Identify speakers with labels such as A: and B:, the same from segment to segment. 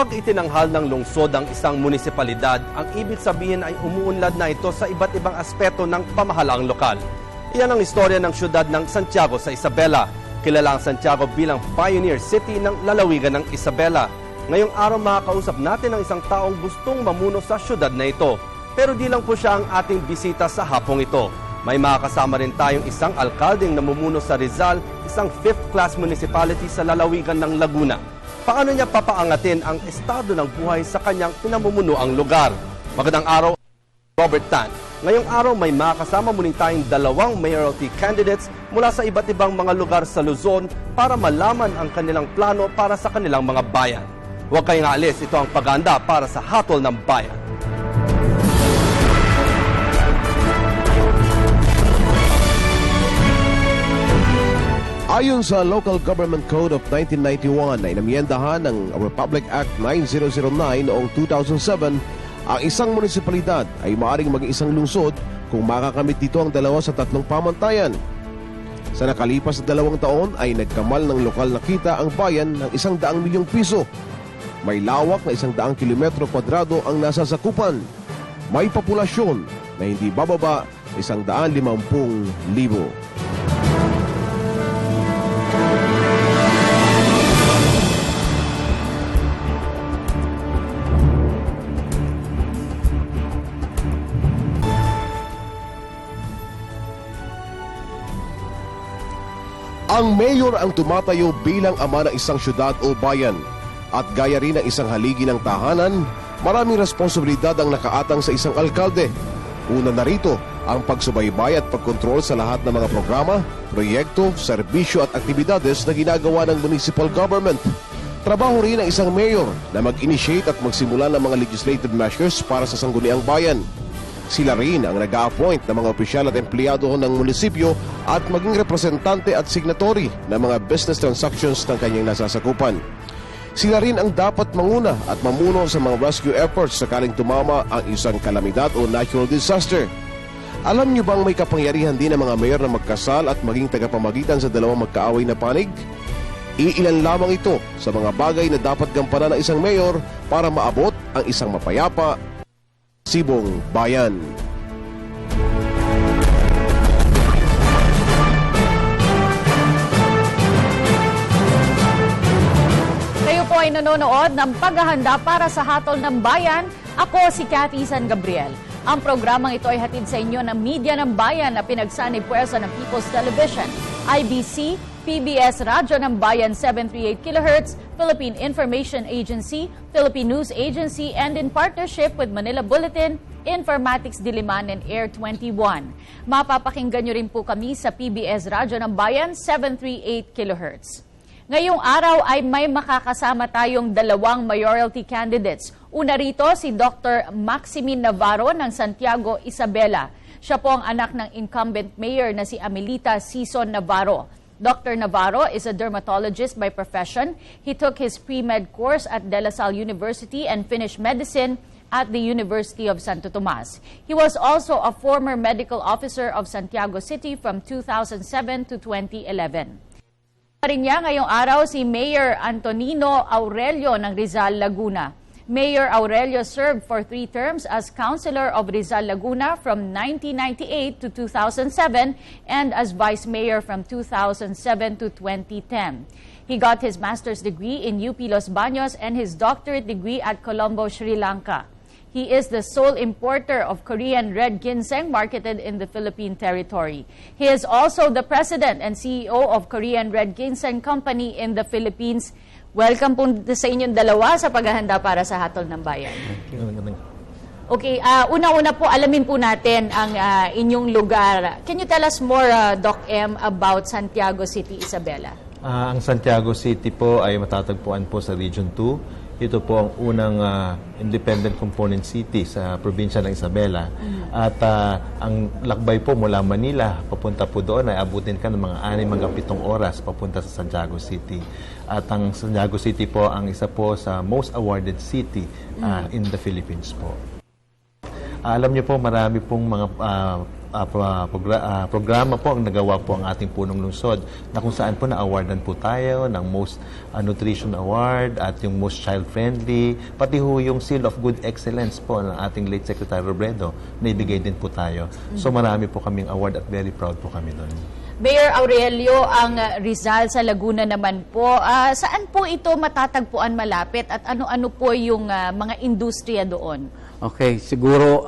A: Kapag itinanghal ng lungsod ang isang munisipalidad, ang ibig sabihin ay umuunlad na ito sa iba't ibang aspeto ng pamahalaang lokal. Iyan ang istorya ng siyudad ng Santiago sa Isabela. Kilala ang Santiago bilang pioneer city ng lalawigan ng Isabela. Ngayong araw makakausap natin ang isang taong gustong mamuno sa siyudad na ito. Pero di lang po siya ang ating bisita sa hapong ito. May makakasama rin tayong isang alkaldeng namumuno sa Rizal, isang 5th class municipality sa lalawigan ng Laguna. Paano niya papaangatin ang estado ng buhay sa kanyang pinamumunuang lugar? Magandang araw, Robert Tan. Ngayong araw may makakasama muli tayong 2 mayoralty candidates mula sa iba't ibang mga lugar sa Luzon para malaman ang kanilang plano para sa kanilang mga bayan. Huwag kayong aalis, ito ang paganda para sa Hatol ng Bayan.
B: Ayon sa Local Government Code of 1991 ay namyendahan ng Republic Act 9009 noong 2007, ang isang munisipalidad ay maaaring maging isang lungsod kung makakamit dito ang 2 sa 3 pamantayan. Sa nakalipas na 2 taon ay nagkamal ng lokal na kita ang bayan ng 100 milyong piso. May lawak na 100 kilometro kwadrado ang nasasakupan. May populasyon na hindi bababa 150,000. Ang mayor ang tumatayo bilang ama ng isang syudad o bayan. At gaya rin ng isang haligi ng tahanan, maraming responsibilidad ang nakaatang sa isang alkalde. Una na rito, ang pagsubaybay at pagkontrol sa lahat ng mga programa, proyekto, serbisyo at aktibidades na ginagawa ng municipal government. Trabaho rin ng isang mayor na mag-initiate at magsimula ng mga legislative measures para sa sangguniang bayan. Sila rin ang nag-a-appoint ng mga opisyal at empleyado ng munisipyo at maging representante at signatory ng mga business transactions ng kanyang nasasakupan. Sila rin ang dapat manguna at mamuno sa mga rescue efforts sakaling tumama ang isang kalamidad o natural disaster. Alam niyo bang may kapangyarihan din ang mga mayor na magkasal at maging tagapamagitan sa 2 magkaaway na panig? Iilan lamang ito sa mga bagay na dapat gampanan ng isang mayor para maabot ang isang mapayapa Sibong Bayan.
C: Kayo po ay nanonood ng paghahanda para sa Hatol ng Bayan. Ako si Cathy San Gabriel. Ang programang ito ay hatid sa inyo ng Media ng Bayan na pinagsanib puwersa ng People's Television, IBC, PBS Radyo ng Bayan 738 kHz, Philippine Information Agency, Philippine News Agency, and in partnership with Manila Bulletin, Informatics Diliman, and Air 21. Mapapakinggan nyo rin po kami sa PBS Radyo ng Bayan 738 kHz. Ngayong araw ay may makakasama tayong 2 mayoralty candidates. Una rito si Dr. Maximin Navarro ng Santiago, Isabela. Siya po ang anak ng incumbent mayor na si Amelita Sison Navarro. Dr. Navarro is a dermatologist by profession. He took his pre-med course at De La Salle University and finished medicine at the University of Santo Tomas. He was also a former medical officer of Santiago City from 2007 to 2011. Rin niya ngayong araw si Mayor Antonino Aurelio ng Rizal, Laguna. Mayor Aurelio served for 3 terms as Councilor of Rizal, Laguna from 1998 to 2007 and as Vice Mayor from 2007 to 2010. He got his master's degree in UP Los Baños and his doctorate degree at Colombo, Sri Lanka. He is the sole importer of Korean red ginseng marketed in the Philippine territory. He is also the president and CEO of Korean Red Ginseng Company in the Philippines. Welcome po sa inyong 2 sa paghahanda para sa Hatol ng Bayan. Okay, una-una po, alamin po natin ang inyong lugar. Can you tell us more, Doc M, about Santiago City, Isabela?
D: Ang Santiago City po ay matatagpuan po sa Region 2. Ito po ang unang independent component city sa probinsya ng Isabela. At ang lakbay po mula Manila, papunta po doon ay abutin ka ng mga 6 hanggang 7 oras papunta sa Santiago City. At ang Santiago City po ang isa po sa most awarded city in the Philippines po. Alam niyo po, marami pong mga programa po ang nagawa po ang ating punong lungsod na kung saan po na-awardan po tayo ng Most Nutrition Award at yung Most Child-Friendly, pati ho yung Seal of Good Excellence po ng ating late Secretary Robredo, na ibigay din po tayo. So marami po kaming award at very proud po kami doon.
C: Mayor Aurelio, ang Rizal sa Laguna naman po, saan po ito matatagpuan malapit at ano-ano po yung mga industriya doon?
E: Okay, siguro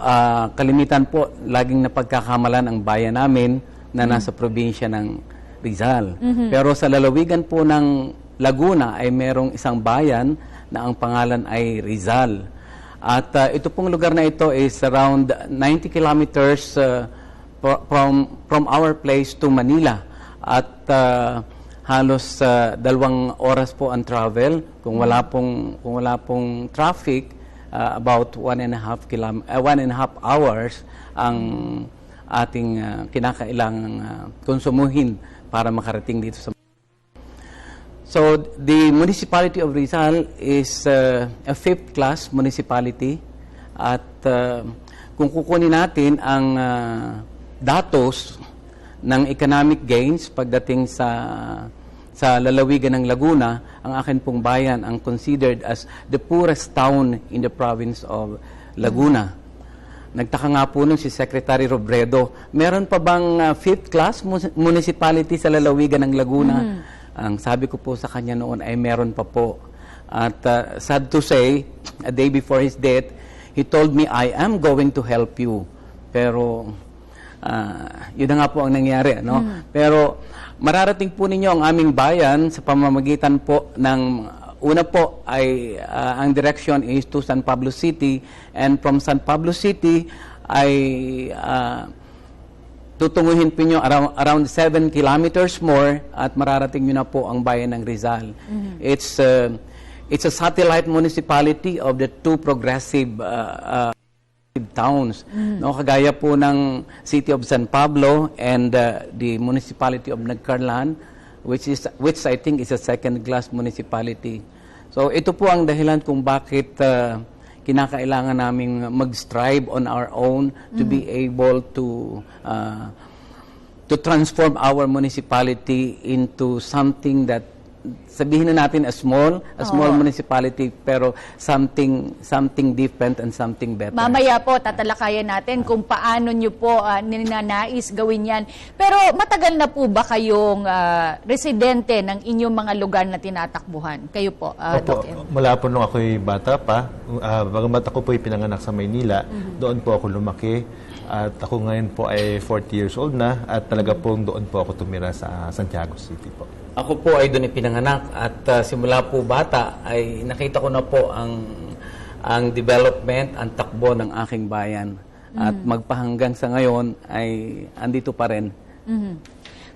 E: kalimitan po laging napagkakamalan ang bayan namin na nasa probinsya ng Rizal. Pero sa lalawigan po ng Laguna ay merong isang bayan na ang pangalan ay Rizal. At ito pong lugar na ito is around 90 kilometers from our place to Manila. At halos 2 oras po ang travel. Kung wala pong traffic, about 1.5 hours ang ating kinakailangang konsumuhin para makarating dito sa. So the municipality of Rizal is a 5th class municipality at kung kukunin natin ang datos ng economic gains pagdating sa lalawigan ng Laguna, ang akin pong bayan ang considered as the poorest town in the province of Laguna. Nagtaka nga po nun si Secretary Robredo, meron pa bang 5th class municipality sa lalawigan ng Laguna? Ang sabi ko po sa kanya noon ay meron pa po. At sad to say, a day before his death, he told me, I am going to help you. Pero yun na nga po ang nangyari. No? Pero mararating po ninyo ang aming bayan sa pamamagitan po ng una po ay ang direction is to San Pablo City, and from San Pablo City ay tutunguhin po nyo around 7 kilometers more at mararating nyo na po ang bayan ng Rizal. It's a satellite municipality of the 2 progressive towns, no, kagaya po ng City of San Pablo and the municipality of Nagcarlan, which I think is a 2nd class municipality. So ito po ang dahilan kung bakit kinakailangan naming mag-strive on our own to be able to transform our municipality into something that sabihin na natin a small municipality, pero something different and something better.
C: Mamaya po tatalakayan natin kung paano nyo po ninanais gawin yan. Pero matagal na po ba kayong residente ng inyong mga lugar na tinatakbuhan? Kayo po, Doc M.
D: Mula po nung ako'y bata pa, bagamat ako po'y pinanganak sa Maynila, doon po ako lumaki. At ako ngayon po ay 40 years old na at talaga po doon po ako tumira sa Santiago City po.
E: Ako po ay doon ipinanganak at simula po bata ay nakita ko na po ang development, ang takbo ng aking bayan. At magpahanggang sa ngayon ay andito pa rin.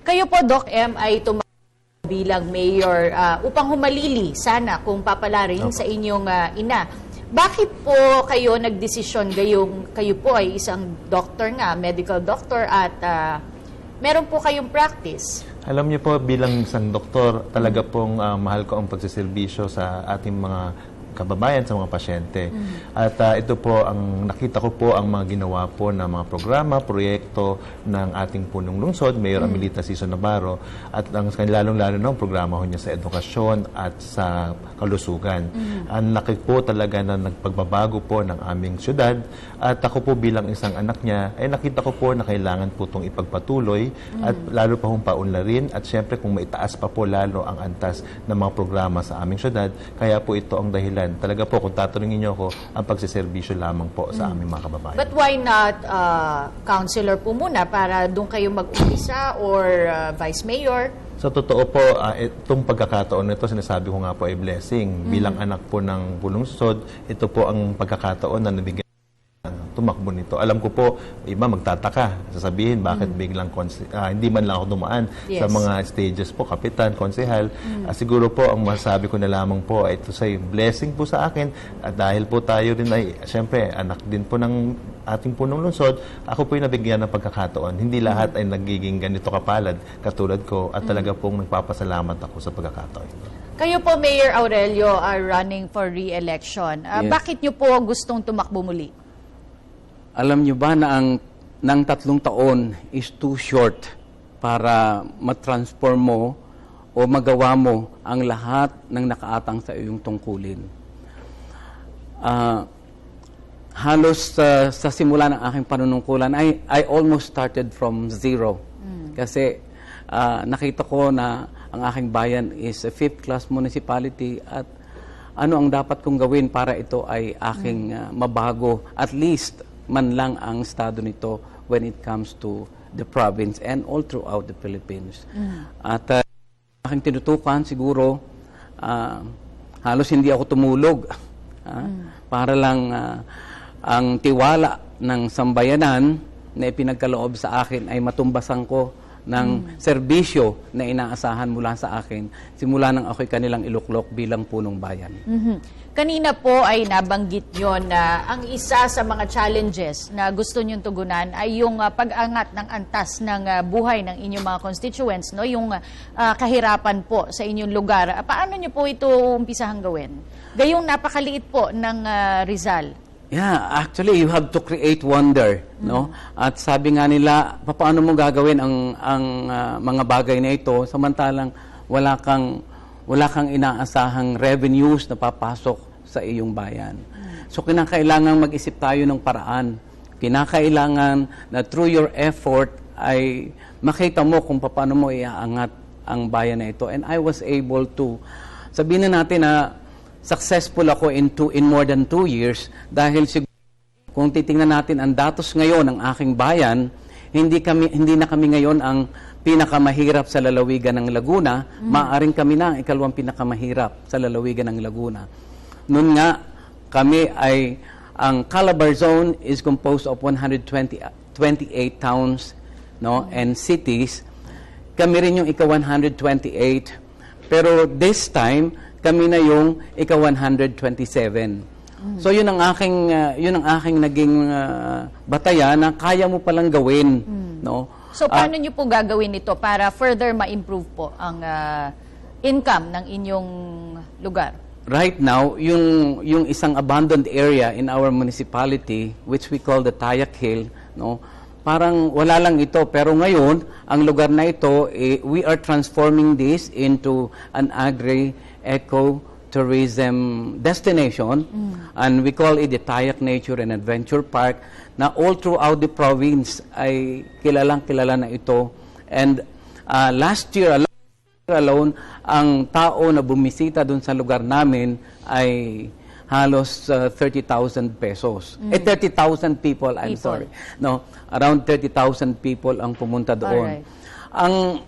C: Kayo po, Doc M, ay bilang mayor upang humalili sana kung papalarin sa inyong ina. Bakit po kayo nagdesisyon kayo po ay isang doctor nga, medical doctor at meron po kayong practice?
D: Alam niyo po, bilang isang doktor, talaga pong mahal ko ang pagsiservisyo sa ating mga kababayan, sa mga pasyente. At ito po, nakita ko po ang mga ginawa po na mga programa, proyekto ng ating punong lungsod, Mayor Amelita Sison Navarro, at ang lalong-lalo na ang programa ho niya sa edukasyon at sa kalusugan. Ang laki po talaga na nagpagbabago po ng aming syudad, at ako po bilang isang anak niya, ay nakita ko po na kailangan po itong ipagpatuloy at lalo pa hong paunlarin, at syempre kung maitaas pa po lalo ang antas ng mga programa sa aming syudad, kaya po ito ang dahilan. Talaga po, kung tatanungin niyo ako, ang pagsiservisyo lamang po sa aming mga kababayan.
C: But why not counselor po muna para doon kayo mag-umpisa or vice mayor?
D: Sa totoo po, itong pagkakataon nito, sinasabi ko nga po ay blessing. Bilang anak po ng Pulungsod, ito po ang pagkakataon na nabigyan tumakbo nito. Alam ko po, iba magtataka. Sasabihin, bakit biglang hindi man lang ako dumaan sa mga stages po, kapitan, konsehal. Siguro po, ang masasabi ko na lamang po, ito sa blessing po sa akin. At dahil po tayo rin ay, siyempre, anak din po ng ating punong lungsod, ako po yung nabigyan ng pagkakataon. Hindi lahat ay nagiging ganito kapalad, katulad ko, at talaga pong nagpapasalamat ako sa pagkakataon.
C: Kayo po, Mayor Aurelio, are running for re-election. Bakit nyo po gustong tumakbo muli?
E: Alam nyo ba na ang ng 3 taon is too short para matransform mo o magawa mo ang lahat ng nakaatang sa iyong tungkulin. Halos sa simula ng aking panunungkulan, I almost started from zero. Kasi nakita ko na ang aking bayan is a 5th class municipality at ano ang dapat kong gawin para ito ay aking mabago, at least man lang ang estado nito when it comes to the province and all throughout the Philippines. At aking tinutukan siguro, halos hindi ako tumulog para lang ang tiwala ng sambayanan na ipinagkaloob sa akin ay matumbasan ko ng serbisyo na inaasahan mula sa akin simula nang ako'y kanilang iluklok bilang punong bayan.
C: Kanina po ay nabanggit nyo na ang isa sa mga challenges na gusto nyong tugunan ay yung pag-angat ng antas ng buhay ng inyong mga constituents, no? Yung kahirapan po sa inyong lugar. Paano nyo po ito umpisahang gawin? Gayong napakaliit po ng Rizal.
E: Yeah, actually you have to create wonder, no? At sabi nga nila, paano mo gagawin ang mga bagay na ito samantalang wala kang inaasahang revenues na papasok sa iyong bayan. So kinakailangan mag-isip tayo ng paraan. Kinakailangan na through your effort ay makita mo kung paano mo iaangat ang bayan na ito. And I was able to, sabihin na natin na successful ako in more than 2 years dahil siguro kung titingnan natin ang datos ngayon ng aking bayan, hindi na kami ngayon ang pinakamahirap sa lalawigan ng Laguna, maaaring kami na ang ikalawang pinakamahirap sa lalawigan ng Laguna. Noon nga, kami ay, ang Calabar Zone is composed of 128 towns, no, and cities. Kami rin yung ika-128. Pero this time, kami na yung ika-127. So yun ang aking naging batayan na kaya mo palang gawin, no?
C: So paano nyo po gagawin ito para further ma-improve po ang income ng inyong lugar?
E: Right now, yung isang abandoned area in our municipality, which we call the Tayak Hill, no? Parang wala lang ito, pero ngayon ang lugar na ito, we are transforming this into an agri-eco-tourism destination, and we call it the Tayak Nature and Adventure Park, na all throughout the province ay kilalang-kilala na ito. And last year alone, ang tao na bumisita dun sa lugar namin ay halos 30,000 pesos. 30,000 people, I'm sorry. No, around 30,000 people ang pumunta doon.
C: Alright.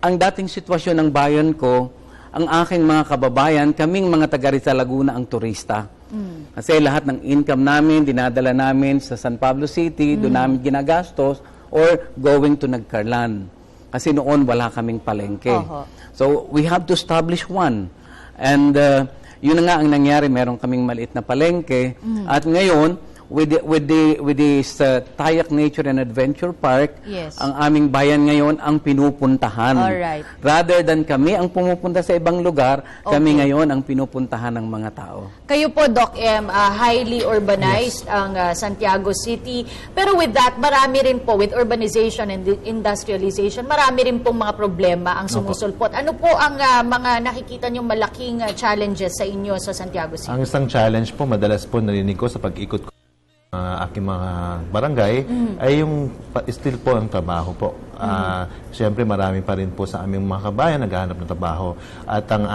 E: Ang dating sitwasyon ng bayan ko, ang aking mga kababayan, kaming mga taga Rizal Laguna ang turista. Kasi lahat ng income namin, dinadala namin sa San Pablo City, doon namin ginagastos, or going to Nagcarlan. Kasi noon wala kaming palengke. So we have to establish one. And yun na nga ang nangyari, meron kaming maliit na palengke. At ngayon, with this Tayak Nature and Adventure Park,
C: yes,
E: ang aming bayan ngayon ang pinupuntahan.
C: Alright.
E: Rather than kami ang pumupunta sa ibang lugar, kami ngayon ang pinupuntahan ng mga tao.
C: Kayo po, Doc M, highly urbanized ang Santiago City. Pero with that, marami rin po, with urbanization and industrialization, marami rin pong mga problema ang sumusulpot. Ano po ang mga nakikita niyong malaking challenges sa inyo sa Santiago City?
D: Ang isang challenge po, madalas po narinig ko sa pag-ikot ko aking mga barangay ay yung still po ang trabaho po. Siyempre marami pa rin po sa aming mga kabayan naghahanap ng trabaho. At ang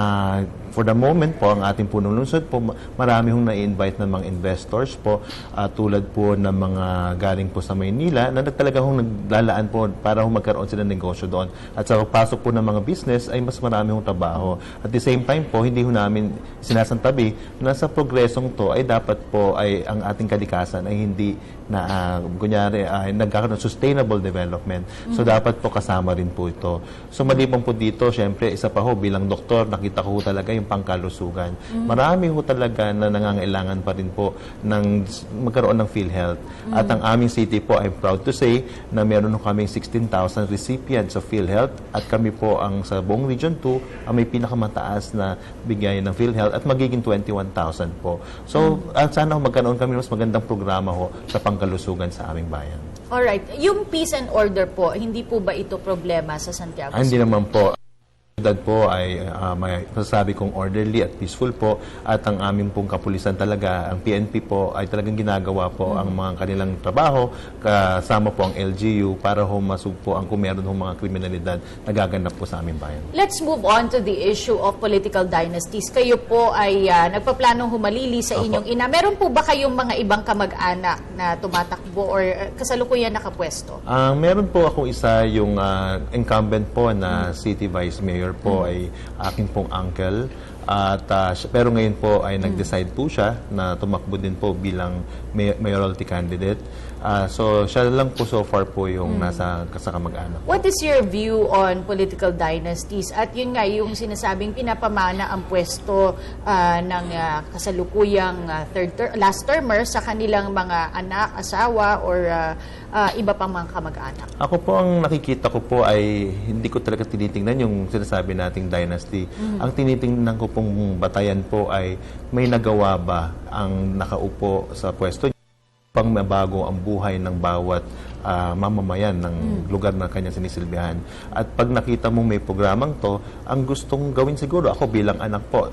D: for the moment po, ang ating punong lungsod po, marami hong na-invite ng mga investors po, tulad po ng mga galing po sa Maynila na talaga hong naglalaan po para hong magkaroon sila ng negosyo doon. At sa pasok po ng mga business ay mas marami hong trabaho. At the same time po, hindi ho namin sinasantabi na sa progresong to ay dapat po ay ang ating kalikasan ay hindi na kunyari nagkakaroon ng sustainable development. So dapat po kasama rin po ito. So maliban po dito, syempre isa pa ho bilang doktor, nakita ko ho talaga yung pangkalusugan. Marami ho talaga na nangangailangan pa rin po ng magkaroon ng PhilHealth. At ang aming city po, I'm proud to say na meron ho kaming 16,000 recipients of PhilHealth at kami po ang sa buong Region 2 ang may pinakamataas na bigay ng PhilHealth at magiging 21,000 po. So sana ho magkaroon kami mas magandang programa ho sa pangkalusugan sa aming bayan.
C: Alright. Yung peace and order po, hindi po ba ito problema sa Santiago?
D: Hindi naman po. Syudad po ay may masasabi kong orderly at peaceful po, at ang aming pong kapulisan talaga, ang PNP po ay talagang ginagawa po ang mga kanilang trabaho, kasama po ang LGU para humasug po ang kung meron hong mga kriminalidad na gaganap po sa aming bayan.
C: Let's move on to the issue of political dynasties. Kayo po ay nagpaplanong humalili sa inyong ina. Meron po ba kayong mga ibang kamag-anak na tumatakbo or kasalukuyan nakapwesto?
D: Meron po akong isa, yung incumbent po na city vice mayor po ay aking pong uncle. At pero ngayon po ay nag-decide po siya na tumakbo din po bilang mayoralty candidate. So siya lang po so far po yung nasa kamag-anak.
C: What is your view on political dynasties? At yun nga, yung sinasabing pinapamana ang pwesto ng kasalukuyang last termer sa kanilang mga anak, asawa, or iba pang mga kamag-anak.
D: Ako po, ang nakikita ko po ay hindi ko talaga tinitingnan yung sinasabi nating dynasty. Ang tinitingnan ko pong batayan po ay may nagawa ba ang nakaupo sa pwesto pang mabago ang buhay ng bawat mamamayan ng lugar na kanyang sinisilbihan. At pag nakita mong may programang to, ang gustong gawin siguro, ako bilang anak po,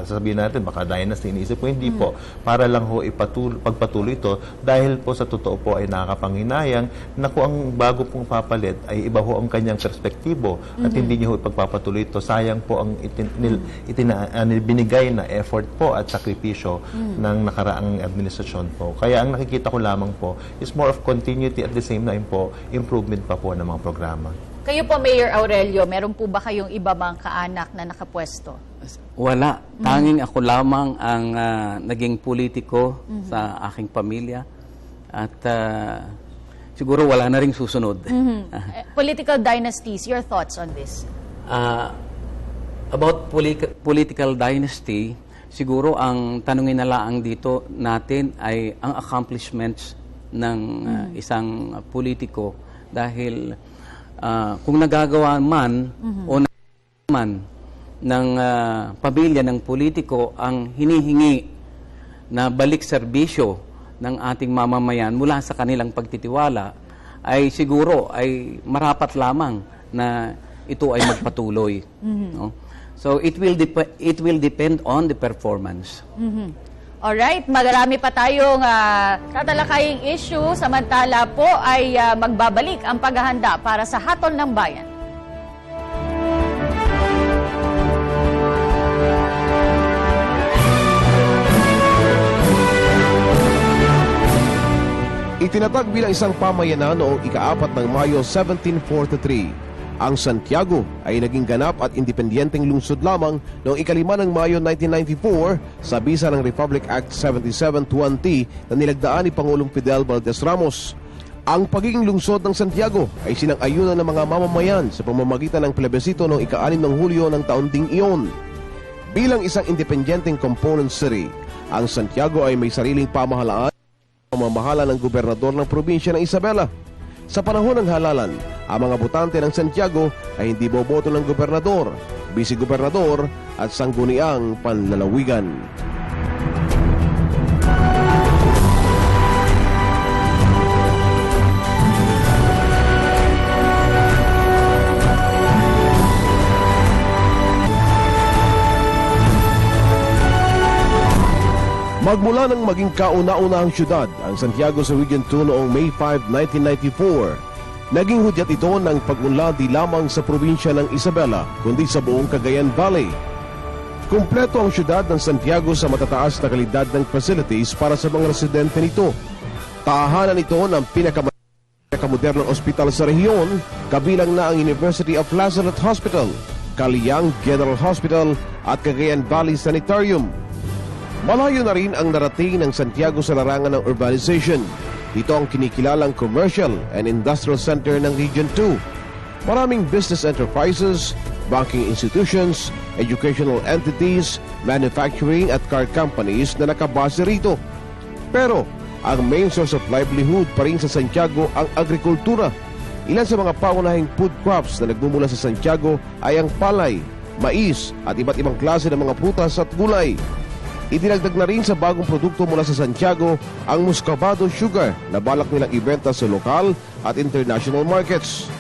D: sasabihin natin, baka dynasty, iniisip ko, hindi po. Para lang ho pagpatuloy ito, dahil po sa totoo po ay nakakapanghinayang na kung ang bago pong papalit ay iba ho ang kanyang perspektibo at hindi niyo ho ipagpapatuloy ito. Sayang po ang binigay na effort po at sakripisyo ng nakaraang administrasyon po. Kaya ang nakikita ko lamang po is more of continuity, at the same time po, improvement pa po ng mga programa.
C: Kayo po, Mayor Aurelio, meron po ba kayong iba mga kaanak na nakapwesto?
E: Wala. Tanging ako lamang ang naging politiko sa aking pamilya. At siguro wala na ring susunod.
C: Political dynasties, your thoughts on this?
E: About political dynasty, siguro ang tanungin na lang dito natin ay ang accomplishments ng isang politiko, dahil kung nagagawa man o man ng pamilya ng politiko ang hinihingi na balik serbisyo ng ating mamamayan mula sa kanilang pagtitiwala, ay siguro ay marapat lamang na ito ay magpatuloy. No? So it will depend on the performance.
C: Alright, marami pa tayong tatalakaying issue. Samantala po ay magbabalik ang paghahanda para sa Hatol ng Bayan.
B: Itinatag bilang isang pamayanan noong ika-4 ng Mayo 1743. Ang Santiago ay naging ganap at independiyenteng lungsod lamang noong ika-5 ng Mayo 1994 sa bisa ng Republic Act 77-1T na nilagdaan ni Pangulong Fidel Valdez Ramos. Ang pagiging lungsod ng Santiago ay sinang-ayunan ng mga mamamayan sa pamamagitan ng plebisito noong ika-6 ng Hulyo ng taon ding iyon. Bilang isang independiyenteng component city, ang Santiago ay may sariling pamahalaan, pamamahala ng gobernador ng probinsya ng Isabela. Sa panahon ng halalan, ang mga botante ng Santiago ay hindi boboto ng gobernador, bisi-gobernador at sangguniang panlalawigan. Magmula nang maging kauna-unahang syudad ang Santiago sa Region 2 noong May 5, 1994, naging hudyat ito ng pag-unlad di lamang sa probinsya ng Isabela, kundi sa buong Cagayan Valley. Kumpleto ang syudad ng Santiago sa matataas na kalidad ng facilities para sa mga residente nito. Tahanan ito ng pinakamodernong ospital sa rehiyon, kabilang na ang University of Lazareth Hospital, Caliang General Hospital at Cagayan Valley Sanitarium. Malayo na rin ang narating ng Santiago sa larangan ng urbanization. Ito ang kinikilalang commercial and industrial center ng Region 2. Maraming business enterprises, banking institutions, educational entities, manufacturing at car companies na nakabase rito. Pero ang main source of livelihood pa rin sa Santiago ang agrikultura. Ilan sa mga pangunahing food crops na nagmumula sa Santiago ay ang palay, mais at iba't ibang klase ng mga prutas at gulay. Idinagdag na rin sa bagong produkto mula sa Santiago ang Muscovado Sugar na balak nilang ibenta sa lokal at international markets.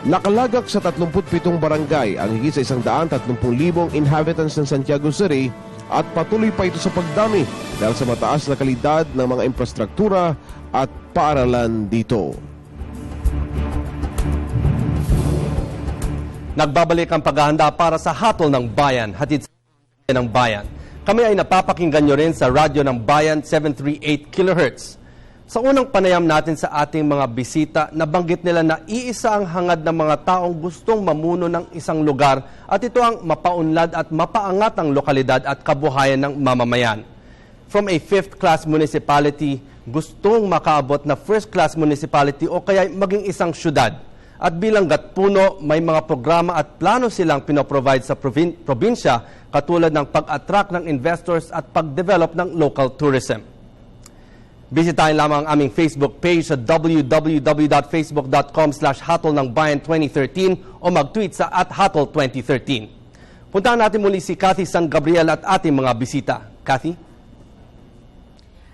B: Nakalagak sa 37 barangay ang higit sa 130,000 inhabitants ng Santiago City at patuloy pa ito sa pagdami dahil sa mataas na kalidad ng mga infrastruktura at paaralan dito.
A: Nagbabalik ang paghahanda para sa Hatol ng Bayan, hatid sa ng Bayan. Kami ay napapakinggan nyo rin sa radyo ng Bayan 738 kHz. Sa unang panayam natin sa ating mga bisita, nabanggit nila na iisa ang hangad ng mga taong gustong mamuno ng isang lugar at ito ang mapaunlad at mapaangat ang lokalidad at kabuhayan ng mamamayan. From a 5th-class municipality, gustong makaabot na 1st-class municipality o kaya maging isang syudad. At bilang Gatpuno, may mga programa at plano silang pinoprovide sa probinsya katulad ng pag-attract ng investors at pag-develop ng local tourism. Bisitahin lamang ang aming Facebook page sa www.facebook.com/hatolnangbayan2013 o mag-tweet sa @hatol2013. Puntahan natin muli si Cathy San Gabriel at ating mga bisita. Cathy?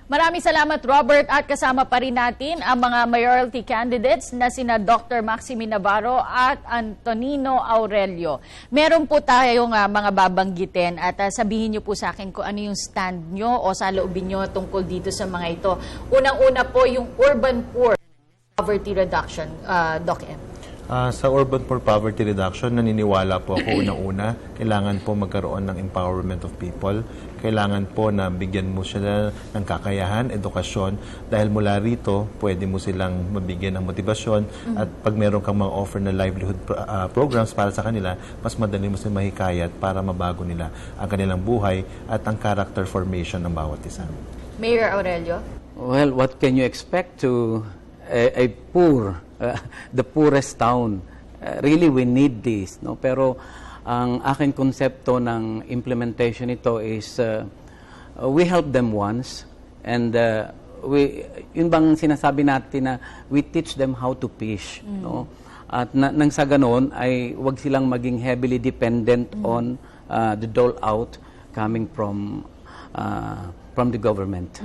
C: Maraming salamat, Robert, at kasama pa rin natin ang mga mayoralty candidates na sina Dr. Maxime Navarro at Antonino Aurelio. Meron po tayong mga babanggitin at sabihin niyo po sa akin kung ano yung stand nyo o saloobin nyo tungkol dito sa mga ito. Unang-una po yung urban poor poverty reduction, Doc M.
D: Sa Urban Poor Poverty Reduction, naniniwala po ako unang-una, kailangan po magkaroon ng empowerment of people. Kailangan po na bigyan mo sila ng kakayahan, edukasyon, dahil mula rito, pwede mo silang mabigyan ng motibasyon at pag meron kang mga offer na livelihood programs para sa kanila, mas madali mo silang mahikayat para mabago nila ang kanilang buhay at ang character formation ng bawat isa.
C: Mayor Aurelio?
E: Well, what can you expect to a poor, the poorest town? Really, we need this, no? Pero ang aking konsepto ng implementation nito is we help them once and yun bang sinasabi natin na we teach them how to fish, no? At nang sa ganoon ay wag silang maging heavily dependent on the dole out coming from the government.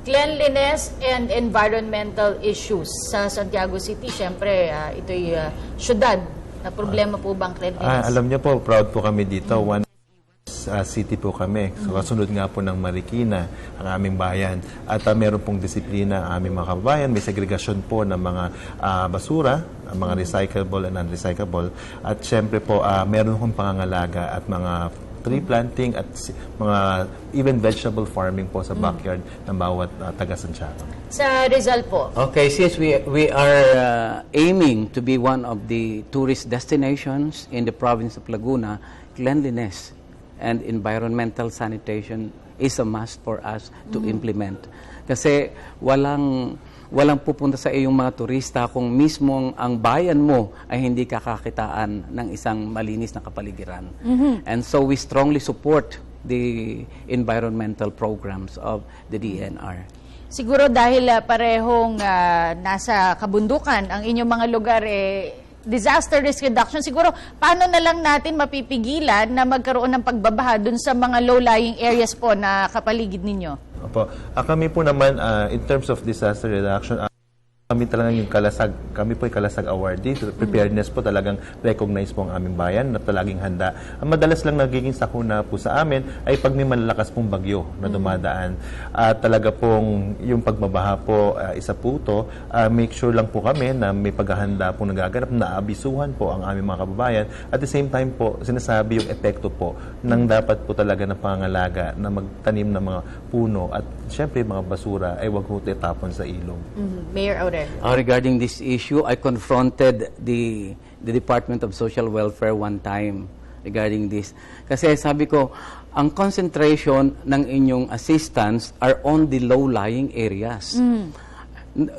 C: Cleanliness and environmental issues sa Santiago City. Siyempre, ito'y syudad na problema po bang cleanliness?
D: Alam niyo po, proud po kami dito. One city po kami. So, kasunod nga po ng Marikina, ang aming bayan. At meron pong disiplina ang aming mga kababayan. May segregasyon po ng mga basura, mga recyclable and non-recyclable. At syempre po, meron pong pangangalaga at mga tree planting at mga even vegetable farming po sa backyard ng bawat taga-Santiago.
C: Sa Rizal po?
E: Okay, since we are aiming to be one of the tourist destinations in the province of Laguna, cleanliness and environmental sanitation is a must for us to implement. Kasi walang pupunta sa iyong mga turista kung mismo ang bayan mo ay hindi kakakitaan ng isang malinis na kapaligiran. And so we strongly support the environmental programs of the DNR.
C: Siguro dahil parehong nasa kabundukan ang inyong mga lugar, disaster risk reduction, siguro paano na lang natin mapipigilan na magkaroon ng pagbabaha dun sa mga low-lying areas po na kapaligid ninyo?
D: Opo. Kami po naman, in terms of disaster reduction, kami talagang yung kalasag, kami po yung kalasag awardee. Preparedness po talagang recognize po ang aming bayan na palaging handa. Ang madalas lang nagiging sakuna po sa amin ay pag may malalakas pong bagyo na dumadaan. Talaga pong yung pagbabaha po isa po ito, make sure lang po kami na may paghahanda po nagaganap, na abisuhan po ang aming mga kababayan. At the same time po, sinasabi yung epekto po ng dapat po talaga ng pangangalaga na magtanim ng mga puno at syempre mga basura ay wag ho tapon sa ilog.
C: Mayor Aurelio?
E: Regarding this issue, I confronted the Department of Social Welfare one time regarding this. Kasi sabi ko, ang concentration ng inyong assistance are on the low-lying areas.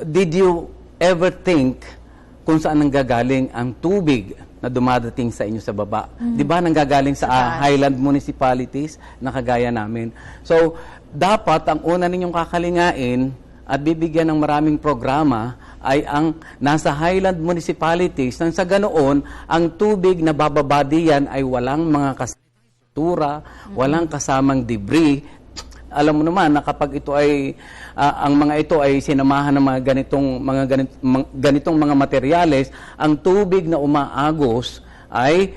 E: Did you ever think kung saan nanggagaling ang tubig na dumadating sa inyo sa baba? Di ba nanggagaling sa highland municipalities na kagaya namin? So, dapat ang una ninyong kakalingain at bibigyan ng maraming programa ay ang nasa highland municipalities nang sa ganoon, ang tubig na bababa diyan ay walang mga kastura, walang kasamang debris, alam mo naman na kapag ito ay ang mga ito ay sinamahan ng mga ganitong mga materyales, ang tubig na umaagos ay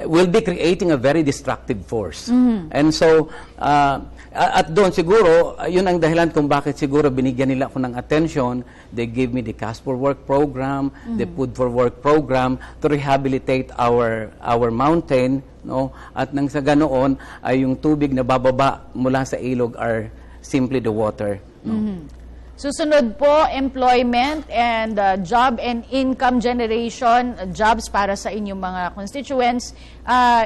E: will be creating a very destructive force. And so at doon siguro, yun ang dahilan kung bakit siguro binigyan nila ako ng attention. They gave me the Cash for Work program, the Food for Work program to rehabilitate our mountain, no? At nang sa ganoon ay yung tubig na bababa mula sa ilog are simply the water, no?
C: Susunod po, employment and job and income generation, jobs para sa inyong mga constituents,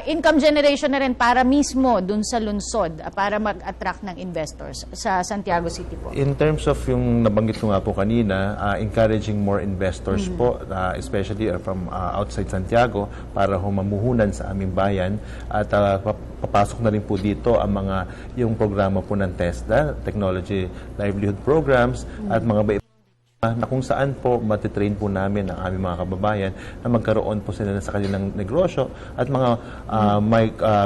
C: income generation na rin para mismo dun sa lungsod, para mag-attract ng investors sa Santiago City po.
D: In terms of yung nabanggit ko nga po kanina, encouraging more investors po, especially from outside Santiago, para humamuhunan sa aming bayan. At papasok na rin po dito ang yung programa po ng TESDA, Technology Livelihood Programs, at mga na kung saan po matitrain po namin ang aming mga kababayan na magkaroon po sila sa kanilang negosyo at mga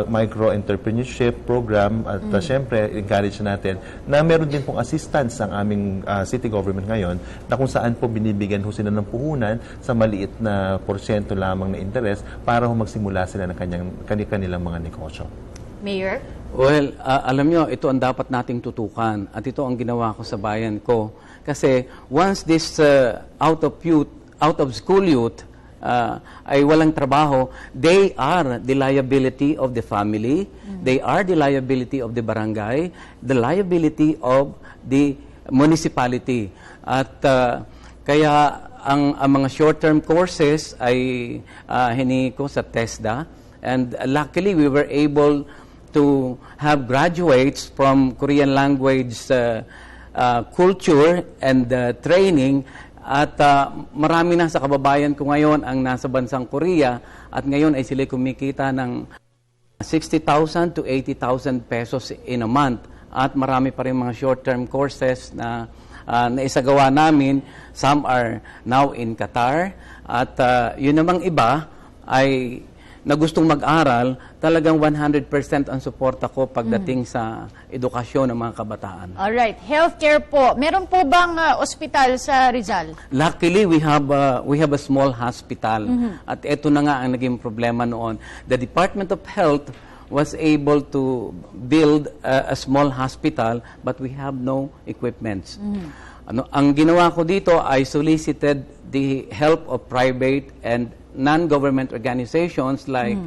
D: micro-entrepreneurship program at syempre encourage natin na meron din pong assistance ang aming city government ngayon na kung saan po binibigyan ho sila ng puhunan sa maliit na porsyento lamang na interest para ho magsimula sila ng kanilang mga negosyo.
C: Mayor?
E: Well, alam nyo, ito ang dapat nating tutukan at ito ang ginawa ko sa bayan ko. Kasi once this out of school youth ay walang trabaho, they are the liability of the family, they are the liability of the barangay, the liability of the municipality. At kaya ang mga short-term courses ay hiningi ko sa TESDA, and luckily we were able to have graduates from Korean language culture and training, at marami na sa kababayan ko ngayon ang nasa bansang Korea, at ngayon ay sila kumikita ng 60,000 to 80,000 pesos in a month, at marami pa rin mga short-term courses na naisagawa namin. Some are now in Qatar, at yun namang iba ay na gustong mag-aral, talagang 100% ang suporta ko pagdating sa edukasyon ng mga kabataan.
C: Alright, healthcare po. Meron po bang ospital sa Rizal?
E: Luckily, we have a small hospital. At ito na nga ang naging problema noon. The Department of Health was able to build a small hospital, but we have no equipments. Ang ginawa ko dito, I solicited the help of private and non-government organizations like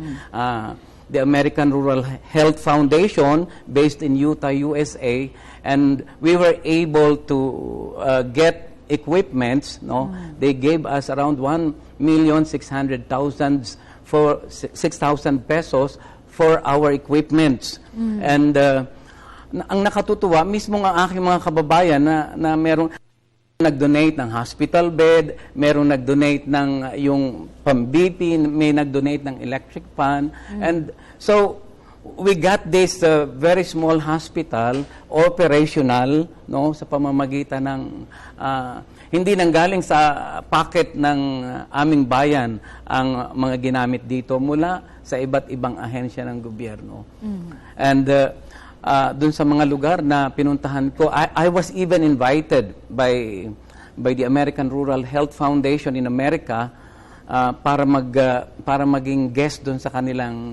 E: the American Rural Health Foundation based in Utah, USA, and we were able to get equipments. No, they gave us around 1,600,000 for 6,000 pesos for our equipments. And ang nakatutuwa, mismo ang aking mga kababayan na merong nag-donate ng hospital bed, merong nag-donate ng yung pang-BP, may nag-donate ng electric fan. And so, we got this very small hospital, operational, no, sa pamamagitan ng, hindi nanggaling sa pocket ng aming bayan ang mga ginamit dito mula sa iba't ibang ahensya ng gobyerno. And dun sa mga lugar na pinuntahan ko, I was even invited by the American Rural Health Foundation in America para maging guest dun sa kanilang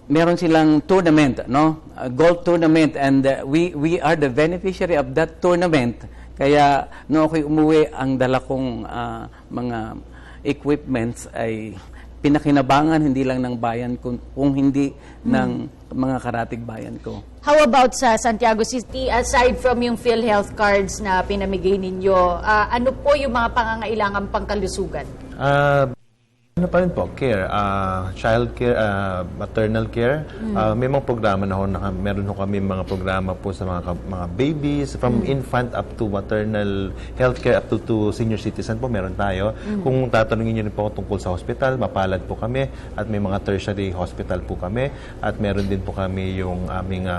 E: meron silang tournament, no? A golf tournament, and we are the beneficiary of that tournament. Kaya no ako'y umuwi, ang dala kong mga equipments ay pinakinabangan hindi lang ng bayan kung hindi ng mga karatig bayan ko.
C: How about sa Santiago City, aside from yung PhilHealth cards na pinamigay ninyo, ano po yung mga pangangailangan pangkalusugan?
D: Ano pa rin po? Care. Child care, maternal care. May mga programa na ho, meron ho kami mga programa po sa mga babies, from infant up to maternal health care up to senior citizen po, meron tayo. Kung tatanungin niyo rin po tungkol sa hospital, mapalad po kami, at may mga tertiary hospital po kami, at meron din po kami yung aming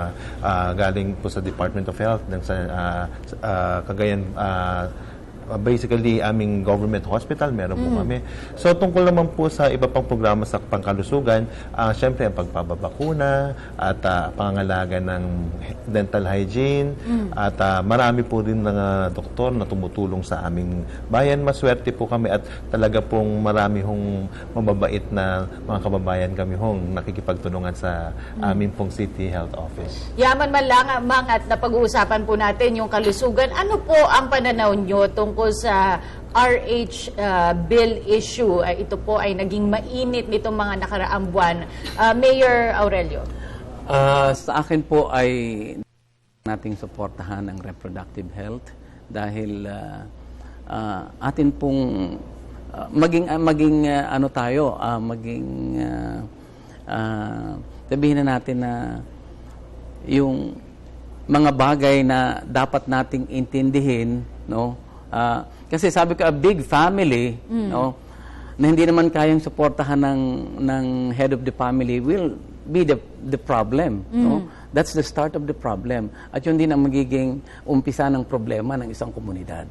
D: galing po sa Department of Health ng sa Cagayan basically aming government hospital, meron po kami. So tungkol naman po sa iba pang programa sa pangkalusugan, syempre ang pagpapabakuna at pangangalaga ng dental hygiene at marami po rin mga doktor na tumutulong sa aming bayan. Maswerte po kami at talaga pong marami hong mababait na mga kababayan kami hong nakikipagtulungan sa aming pong City Health Office.
C: Yaman man lang, Mang, at napag-uusapan po natin yung kalusugan. Ano po ang pananaw nyo tungkol sa RH bill issue? Ito po ay naging mainit nitong mga nakaraang buwan. Mayor Aurelio.
E: Sa akin po ay nating suportahan ang reproductive health dahil atin pong sabihin na natin na yung mga bagay na dapat nating intindihin, no? Kasi sabi ko, a big family, no, na hindi naman kayang suportahan ng head of the family will be the problem, no? That's the start of the problem. At yun din ang magiging umpisa ng problema ng isang komunidad.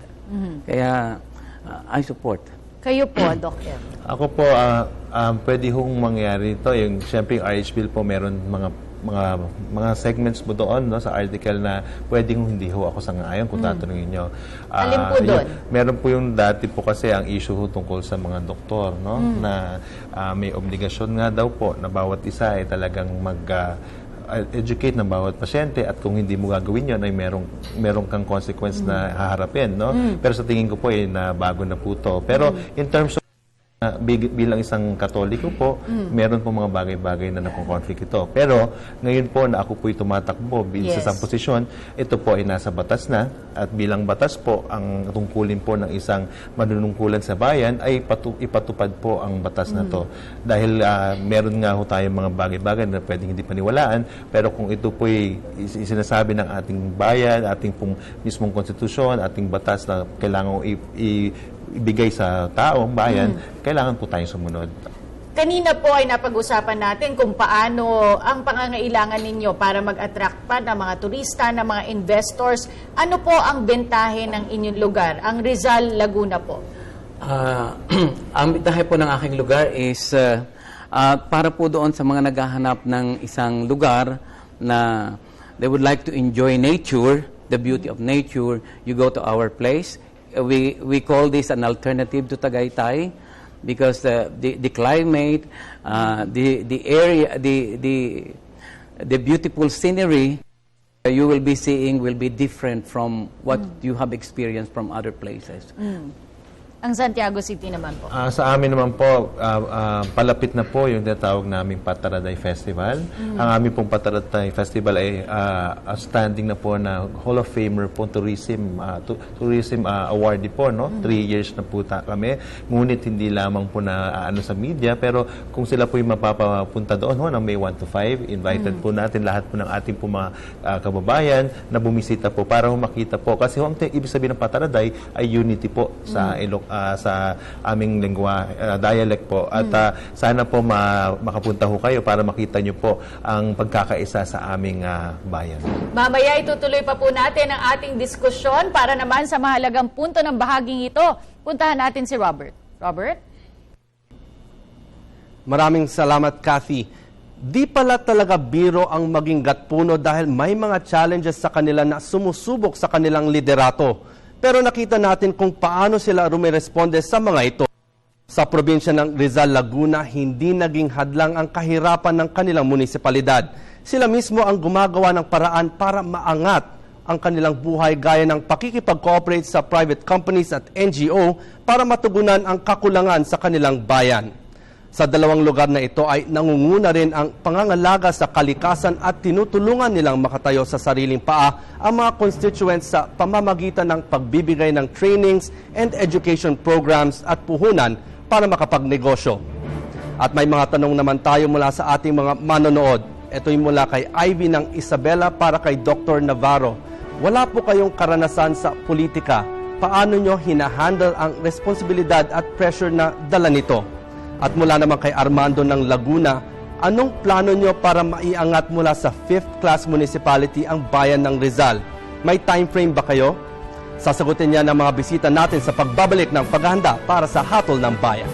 E: Kaya I support.
C: Kayo po, Dr.
D: Ako po, pwede hong mangyari ito. Yung, siyempre, yung RH bill po, meron mga segments po doon, no, sa article na pwedeng hindi ho ako sang-ayon kung tatanungin nyo.
C: Alin po doon?
D: Meron po yung dati po kasi ang issue ho tungkol sa mga doktor, no, na may obligasyon nga daw po na bawat isa ay talagang educate ng bawat pasyente at kung hindi mo gagawin yun ay merong kang consequence na haharapin, no? Pero sa tingin ko po na bago na po to. Pero in terms of bilang isang Katoliko po, meron po mga bagay-bagay na nakukonflict ito. Pero ngayon po na ako po'y tumatakbo sa isang posisyon, ito po ay nasa batas na at bilang batas po, ang tungkulin po ng isang manunungkulan sa bayan ay ipatupad po ang batas na to. Dahil meron nga ho tayong mga bagay-bagay na pwedeng hindi paniwalaan, pero kung ito po'y sinasabi ng ating bayan, ating pong mismong konstitusyon, ating batas na kailangan ibigay sa taong bayan, kailangan po tayong sumunod.
C: Kanina po ay napag-usapan natin kung paano ang pangangailangan ninyo para mag-attract pa ng mga turista, ng mga investors. Ano po ang bentahe ng inyong lugar? Ang Rizal, Laguna po.
E: Ang bentahe po ng aking lugar is para po doon sa mga naghahanap ng isang lugar na they would like to enjoy nature, the beauty of nature, you go to our place. We call this an alternative to Tagaytay because the climate, the area, the beautiful scenery you will be seeing will be different from what you have experienced from other places.
C: Ang Santiago City naman po.
D: Sa amin naman po, palapit na po yung tinatawag naming Pataraday Festival. Ang aming pong Pataraday Festival ay outstanding na po na Hall of Famer po, tourism awardee po, no? 3 years na po kami. Ngunit hindi lamang po na sa media, pero kung sila po yung mapapapunta doon, ng May 1 to 5, invited po natin lahat po ng ating po mga kababayan na bumisita po para makita po. Kasi ang ibig sabihin ng Pataraday ay unity po sa sa aming lingwa, dialect po. At sana po makapunta ho kayo para makita nyo po ang pagkakaisa sa aming bayan.
C: Mamaya itutuloy pa po natin ang ating diskusyon para naman sa mahalagang punto ng bahaging ito. Puntahan natin si Robert. Robert?
A: Maraming salamat, Kathy. Di pala talaga biro ang maging gatpuno dahil may mga challenges sa kanila na sumusubok sa kanilang liderato. Pero nakita natin kung paano sila rumiresponde sa mga ito. Sa probinsya ng Rizal, Laguna, hindi naging hadlang ang kahirapan ng kanilang munisipalidad. Sila mismo ang gumagawa ng paraan para maangat ang kanilang buhay gaya ng pakikipag-cooperate sa private companies at NGO para matugunan ang kakulangan sa kanilang bayan. Sa dalawang lugar na ito ay nangunguna rin ang pangangalaga sa kalikasan at tinutulungan nilang makatayo sa sariling paa ang mga constituents sa pamamagitan ng pagbibigay ng trainings and education programs at puhunan para makapagnegosyo. At may mga tanong naman tayo mula sa ating mga manonood. Ito'y mula kay Ivy ng Isabela para kay Dr. Navarro. Wala po kayong karanasan sa politika. Paano nyo hinahandle ang responsibilidad at pressure na dala nito? At mula naman kay Armando ng Laguna, anong plano nyo para maiangat mula sa 5th class municipality ang bayan ng Rizal? May time frame ba kayo? Sasagutin niya ng mga bisita natin sa pagbabalik ng paghahanda para sa hatol ng bayan.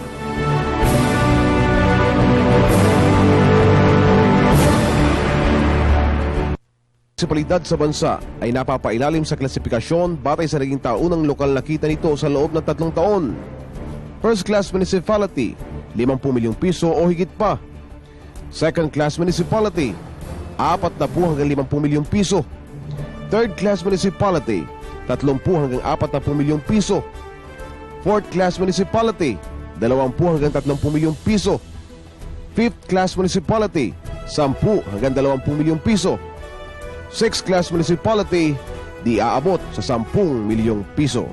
B: Munisipalidad sa bansa ay napapailalim sa klasifikasyon batay sa naging taunang lokal na kita nito sa loob ng 3 taon. First class municipality, 50 milyong piso o higit pa. Second class municipality, 40 hanggang 50 milyong piso. Third class municipality, 30 hanggang 40 milyong piso. Fourth class municipality, 20 hanggang 30 milyong piso. Fifth class municipality, 10 hanggang 20 milyong piso. Sixth class municipality, di aabot sa 10 milyong piso.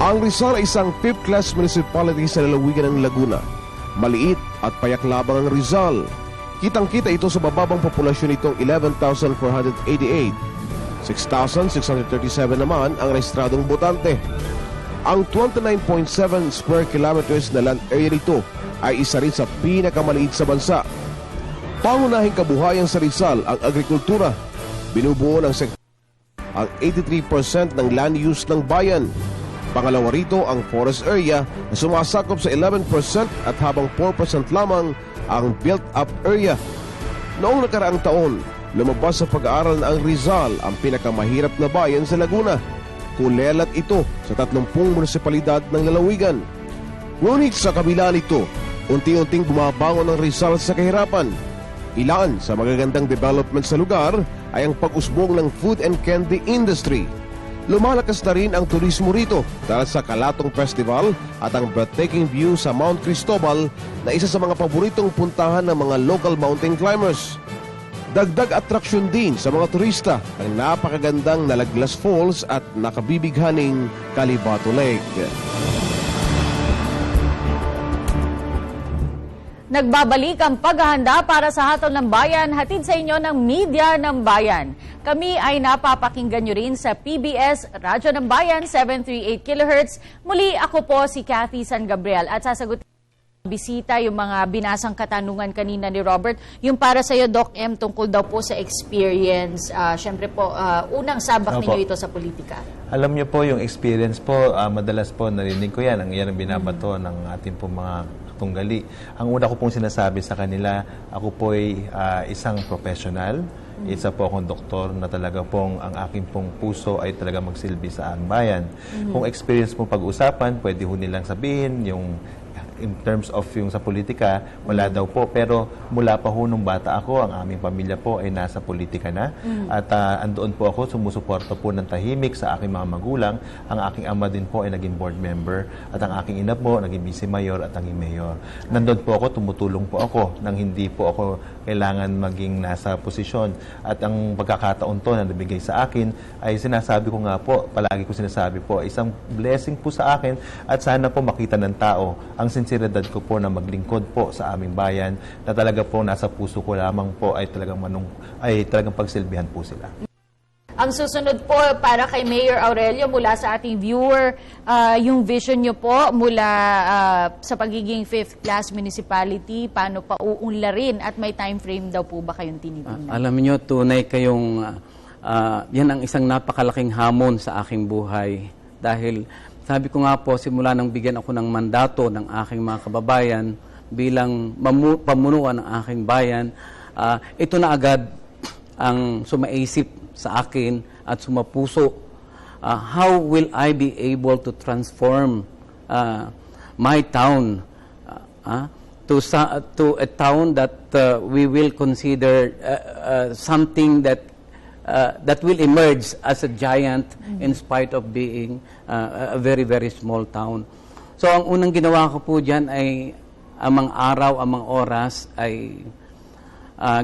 B: Ang Rizal ay isang 5th class municipality sa lalawigan ng Laguna. Maliit at payaklabang ang Rizal. Kitang-kita ito sa bababang populasyon nitong 11,488. 6,637 naman ang rehistradong botante. Ang 29.7 square kilometers na land area nito ay isa rin sa pinakamaliit sa bansa. Pangunahing kabuhayan sa Rizal ang agrikultura. Binubuo ng sektor ang 83% ng land use ng bayan. Pangalawa rito ang forest area na sumasakop sa 11% at habang 4% lamang ang built-up area. Noong nakaraang taon, lumabas sa pag-aaral na ang Rizal ang pinakamahirap na bayan sa Laguna. Kulelat ito sa 30 munisipalidad ng lalawigan. Ngunit sa kabila nito, unti-unting bumabangon ang Rizal sa kahirapan. Ilan sa magagandang development sa lugar ay ang pag-usbong ng food and candy industry. Lumalakas na rin ang turismo rito dahil sa Kalatong Festival at ang breathtaking view sa Mount Cristobal na isa sa mga paboritong puntahan ng mga local mountain climbers. Dagdag atraksyon din sa mga turista ang napakagandang Nalaglas Falls at nakabibighaning Calibato Lake.
C: Nagbabalik ang paghahanda para sa hatol ng bayan, hatid sa inyo ng Media ng Bayan. Kami ay napapakinggan nyo rin sa PBS Radyo ng Bayan 738 kHz. Muli ako po si Cathy San Gabriel at sasagutin bisita yung mga binasang katanungan kanina ni Robert. Yung para sa iyo, Doc M, tungkol daw po sa experience. Siyempre po, unang sabak ninyo ito sa politika.
D: Alam niyo po, yung experience po, madalas po narinig ko yan. Yan ang binabato ng ating po mga tunggali. Ang una ko pong sinasabi sa kanila, ako po ay isang professional. Isa po akong doktor na talaga pong ang aking pong puso ay talaga magsilbi sa ang bayan. Kung experience mo pag-usapan, pwede ho nilang sabihin yung in terms of yung sa politika, wala daw po. Pero mula pa ho nung bata ako, ang aming pamilya po ay nasa politika na. At andoon po ako, sumusuporta po ng tahimik sa aking mga magulang. Ang aking ama din po ay naging board member. At ang aking ina po, naging vice mayor at naging mayor. Nandun po ako, tumutulong po ako nang hindi po ako kailangan maging nasa posisyon. At ang pagkakataon to na nabigay sa akin ay sinasabi ko nga po, palagi ko sinasabi po, isang blessing po sa akin at sana po makita ng tao ang sinseridad ko po na maglingkod po sa aming bayan na talaga po nasa puso ko lamang po ay talagang pagsilbihan po sila.
C: Ang susunod po para kay Mayor Aurelio mula sa ating viewer, yung vision nyo po mula sa pagiging 5th class municipality, paano pa uunlarin at may time frame daw po ba kayong tinitingnan?
E: Alam niyo, tunay kayong, yan ang isang napakalaking hamon sa aking buhay. Dahil sabi ko nga po, simula nang bigyan ako ng mandato ng aking mga kababayan bilang pamunuan ng aking bayan, ito na agad ang sumaisip sa akin at sumapuso. How will I be able to transform my town to a town that we will consider something that will emerge as a giant in spite of being a very, very small town. So ang unang ginawa ko po dyan ay amang araw, amang oras ay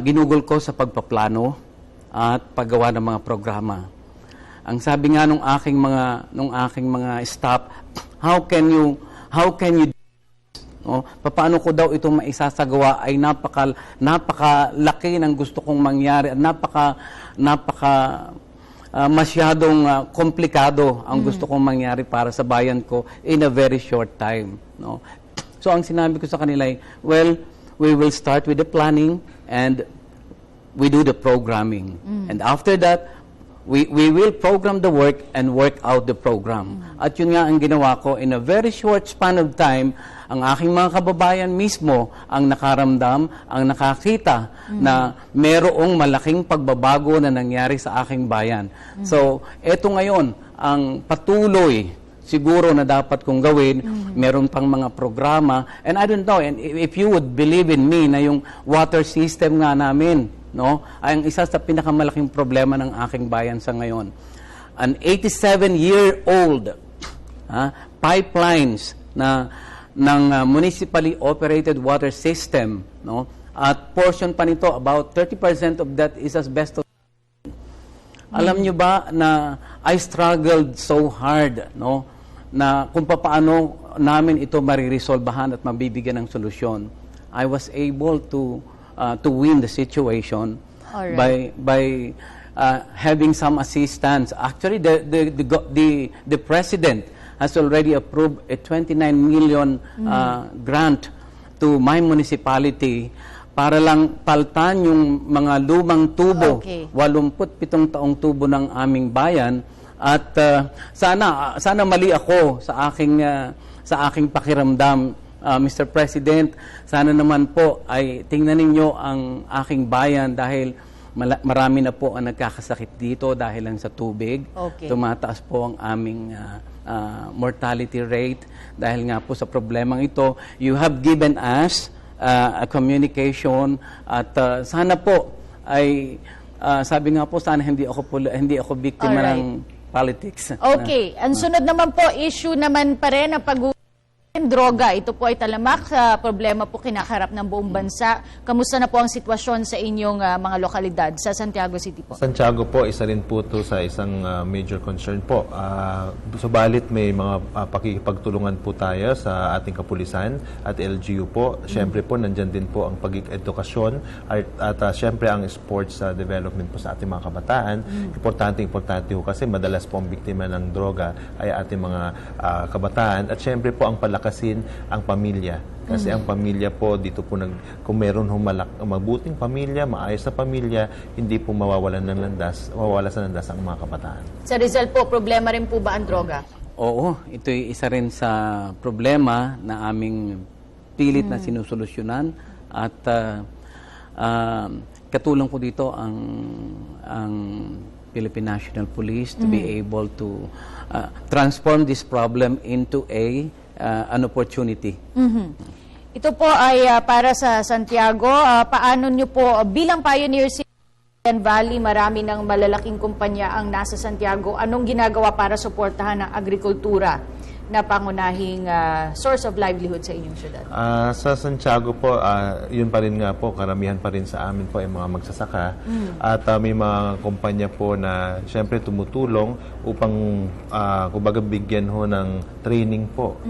E: ginugol ko sa pagpaplano at paggawa ng mga programa. Ang sabi nga nung aking mga staff, how can you paano ko daw ito maisasagawa ay napakalaki ng gusto kong mangyari at masyadong komplikado ang gusto kong mangyari para sa bayan ko in a very short time. No? So ang sinabi ko sa kanila ay, well, we will start with the planning and we do the programming. And after that, we will program the work and work out the program. At yun nga ang ginawa ko, in a very short span of time, ang aking mga kababayan mismo ang nakaramdam, ang nakakita na merong malaking pagbabago na nangyari sa aking bayan. So, eto ngayon, ang patuloy siguro na dapat kong gawin, meron pang mga programa, and I don't know, and if you would believe in me na yung water system nga namin, no, ay ang isa sa pinakamalaking problema ng aking bayan sa ngayon. An 87-year-old pipelines ng municipally operated water system, no, at portion pa nito, about 30% of that is asbestos. Alam nyo ba na I struggled so hard, no, na kung paano namin ito mariresolbahan at mabibigyan ng solusyon. I was able to win the situation.
C: Alright.
E: by having some assistance. Actually, the president has already approved a 29 million grant to my municipality para lang paltan yung mga lumang tubo,
C: Okay.
E: 87 taong tubo ng aming bayan. At sana mali ako sa aking pakiramdam, Mr. President. Sana naman po ay tingnan ninyo ang aking bayan dahil marami na po ang nagkakasakit dito dahil lang sa tubig.
C: Okay.
E: Tumataas po ang aming mortality rate dahil nga po sa problemang ito. You have given us a communication at sana po ay sabi nga po sana hindi ako biktima
C: Alright.
E: ng politics.
C: Okay, ang sunod naman po, issue naman pa rin ang droga. Ito po ay talamak sa problema po kinakaharap ng buong bansa. Kamusta na po ang sitwasyon sa inyong mga lokalidad sa Santiago City po?
D: Santiago po, isa rin po ito sa isang major concern po. Subalit may mga pakikipagtulungan po tayo sa ating kapulisan at LGU po. Siyempre po, nandyan din po ang pag-edukasyon at siyempre ang sports development po sa ating mga kabataan. Importante po kasi madalas po ang biktima ng droga ay ating mga kabataan. At siyempre po ang palakasin ang pamilya. Kasi ang pamilya po, dito po kung meron mabuting pamilya, maayos na pamilya, hindi po mawawala sa landas ang mga kabataan.
C: Sa Rizal po, problema rin po ba ang droga?
E: Oo, ito'y isa rin sa problema na aming pilit na sinusolusyonan at katulong ko dito ang Philippine National Police to be able to transform this problem into an opportunity.
C: Ito po ay para sa Santiago. Paano nyo po, bilang pioneer sa Valley, marami ng malalaking kumpanya ang nasa Santiago. Anong ginagawa para suportahan ang agrikultura na pangunahing source of livelihood sa inyong syudad?
D: Sa Santiago po, yun pa rin nga po, karamihan pa rin sa amin po ay mga magsasaka. At may mga kumpanya po na siyempre tumutulong upang kumbaga bigyan ho ng training po.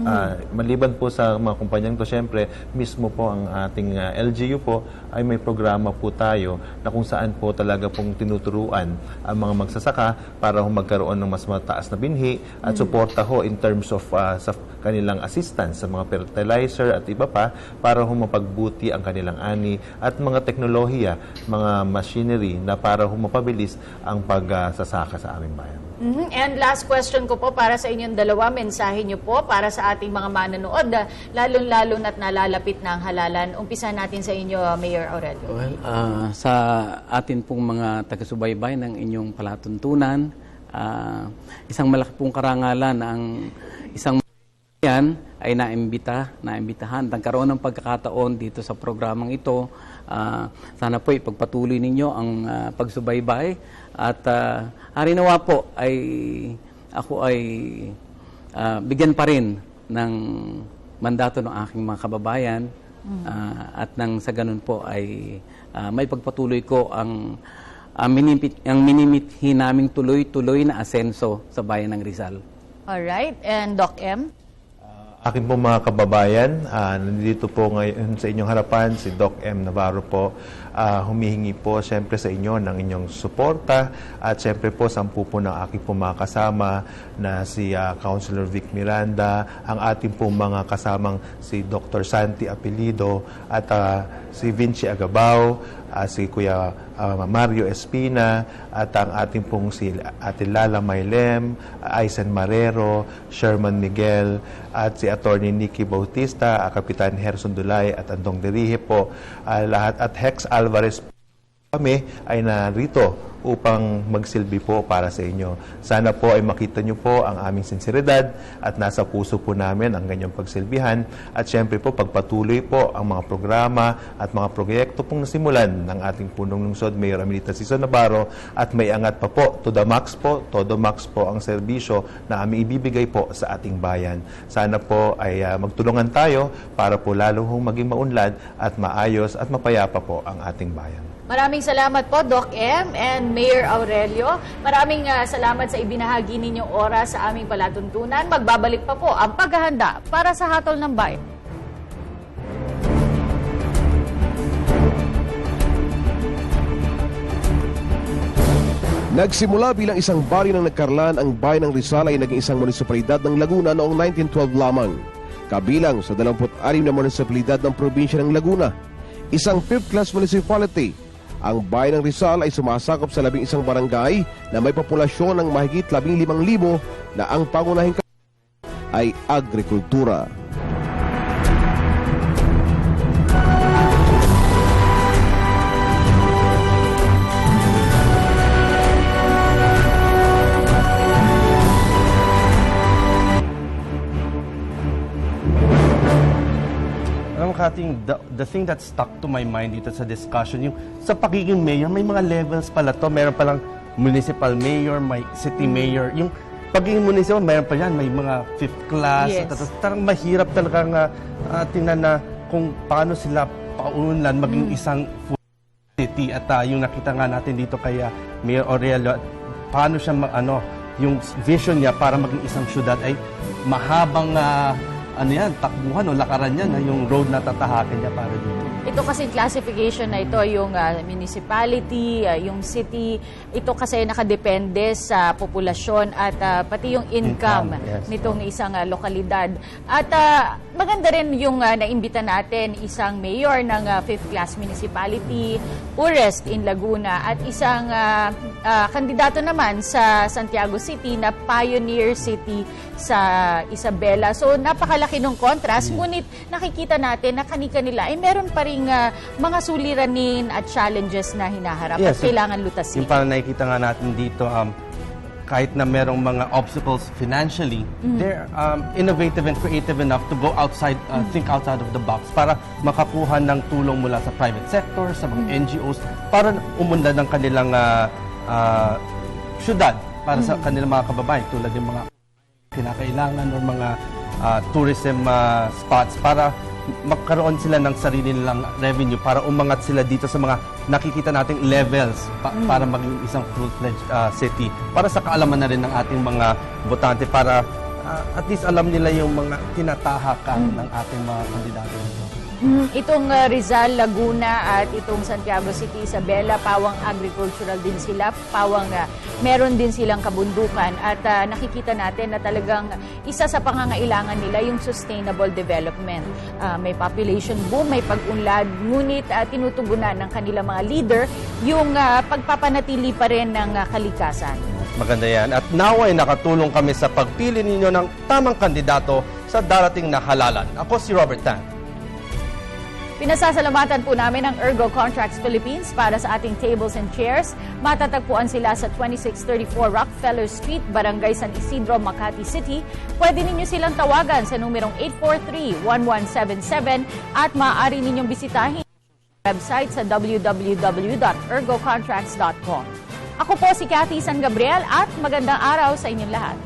D: Maliban po sa mga kumpanyang to, siyempre mismo po ang ating LGU po ay may programa po tayo na kung saan po talaga pong tinuturuan ang mga magsasaka para ho magkaroon ng mas mataas na binhi at suporta ho in terms of sa kanilang assistance sa mga fertilizer at iba pa para humapagbuti ang kanilang ani at mga teknolohiya, mga machinery na para humapabilis ang pagsasaka sa aming bayan.
C: And last question ko po para sa inyong dalawa, mensahe nyo po para sa ating mga manonood, lalong-lalo na't nalalapit na ang halalan. Umpisa natin sa inyo, Mayor Aurelio.
E: Well, sa atin pong mga taga-subaybay ng inyong palatuntunan, isang malaki pong karangalan ang isang yan ay naimbitahan. Nagkaroon ng pagkakataon dito sa programang ito. Sana po ipagpatuloy ninyo ang pagsubaybay at harinawa po ay ako ay bigyan pa rin ng mandato ng aking mga kababayan at nang sa ganun po ay may pagpatuloy ko ang minimithi naming tuloy-tuloy na asenso sa bayan ng Rizal.
C: Alright, and Doc M?
D: Akin po mga kababayan, nandito po ngayon sa inyong harapan si Doc M. Navarro po. Humihingi po siyempre sa inyo ng inyong suporta at siyempre po 10 po ng aking po mga kasama na si Councilor Vic Miranda, ang ating po mga kasamang si Dr. Santi Apelido at si Vinci Agabao, si Kuya Mario Espina at ang ating pong si Ate Lala Maylem, Aisen Marrero, Sherman Miguel at si Attorney Nicky Bautista, Kapitan Herson Dulay at Andong Derihe po, lahat at Hex Alvarez kami ay narito upang magsilbi po para sa inyo. Sana po ay makita nyo po ang aming sinseridad at nasa puso po namin ang ganyang pagsilbihan at syempre po pagpatuloy po ang mga programa at mga proyekto pong nasimulan ng ating punong lungsod, Mayor Amelita Sison Navarro at may angat pa po, to the max po, todo max po ang serbisyo na aming ibibigay po sa ating bayan. Sana po ay magtulungan tayo para po lalo hong maging maunlad at maayos at mapayapa po ang ating bayan.
C: Maraming salamat po, Doc M. and Mayor Aurelio. Maraming salamat sa ibinahagi ninyong oras sa aming palatuntunan. Magbabalik pa po ang paghahanda para sa hatol ng bayan.
B: Nagsimula bilang isang baryo ng nagkarlan, ang bayan ng Rizal ay naging isang munisipalidad ng Laguna noong 1912 lamang. Kabilang sa 26 na munisipalidad ng probinsya ng Laguna. Isang 5th-class municipality. Ang bayan ng Rizal ay sumasakop sa 11 barangay na may populasyon ng mahigit 15,000 na ang pangunahing ay agrikultura.
A: Kating, the thing that stuck to my mind dito sa discussion, yung sa pagiging mayor, may mga levels pala to. Meron palang municipal mayor, may city mayor. Yung pagiging municipal, meron pa yan, may mga 5th class.
C: Yes.
A: Tarang mahirap talagang tingnan na kung paano sila paunlan maging isang full city. At yung nakita nga natin dito kay Mayor Aurelio, paano siya, yung vision niya para maging isang syudad ay mahabang takbuhan o lakaran niya na yung road na tatahakin niya para dito.
C: Ito kasi classification na ito, yung municipality, yung city, ito kasi nakadepende sa populasyon at pati yung income
A: yes.
C: nitong isang lokalidad. At maganda rin yung naimbita natin, isang mayor ng 5th class municipality, Urest in Laguna, at isang kandidato naman sa Santiago City na pioneer city sa Isabela. So napakalaki ng contrast, ngunit nakikita natin na kani-kanila ay meron pa rin mga suliranin at challenges na hinaharap at kailangan lutasin.
A: Yung parang nakikita nga natin dito, kahit na merong mga obstacles financially, they're innovative and creative enough to go outside, think outside of the box para makakuha ng tulong mula sa private sector, sa mga NGOs, para umunlad ng kanilang syudad para sa kanilang mga kababayan, tulad ng mga kinakailangan o mga tourism spots para magkaroon sila ng sarili nilang revenue para umangat sila dito sa mga nakikita nating levels para maging isang full-fledged city. Para sa kaalaman na rin ng ating mga botante para at least alam nila yung mga tinatahakan ng ating mga kandidato dito.
C: Itong Rizal, Laguna at itong Santiago City, Isabela, pawang agricultural din sila, pawang meron din silang kabundukan at nakikita natin na talagang isa sa pangangailangan nila yung sustainable development. May population boom, may pag-unlad, ngunit tinutugunan ng kanilang mga leader yung pagpapanatili pa rin ng kalikasan.
A: Maganda yan. At naway nakatulong kami sa pagpili ninyo ng tamang kandidato sa darating na halalan. Ako si Robert Tan.
C: Pinasasalamatan po namin ang Ergo Contracts Philippines para sa ating tables and chairs. Matatagpuan sila sa 2634 Rockefeller Street, Barangay San Isidro, Makati City. Pwede ninyo silang tawagan sa numerong 843-1177 at maaari ninyong bisitahin ang website sa www.ergocontracts.com. Ako po si Cathy San Gabriel at magandang araw sa inyong lahat.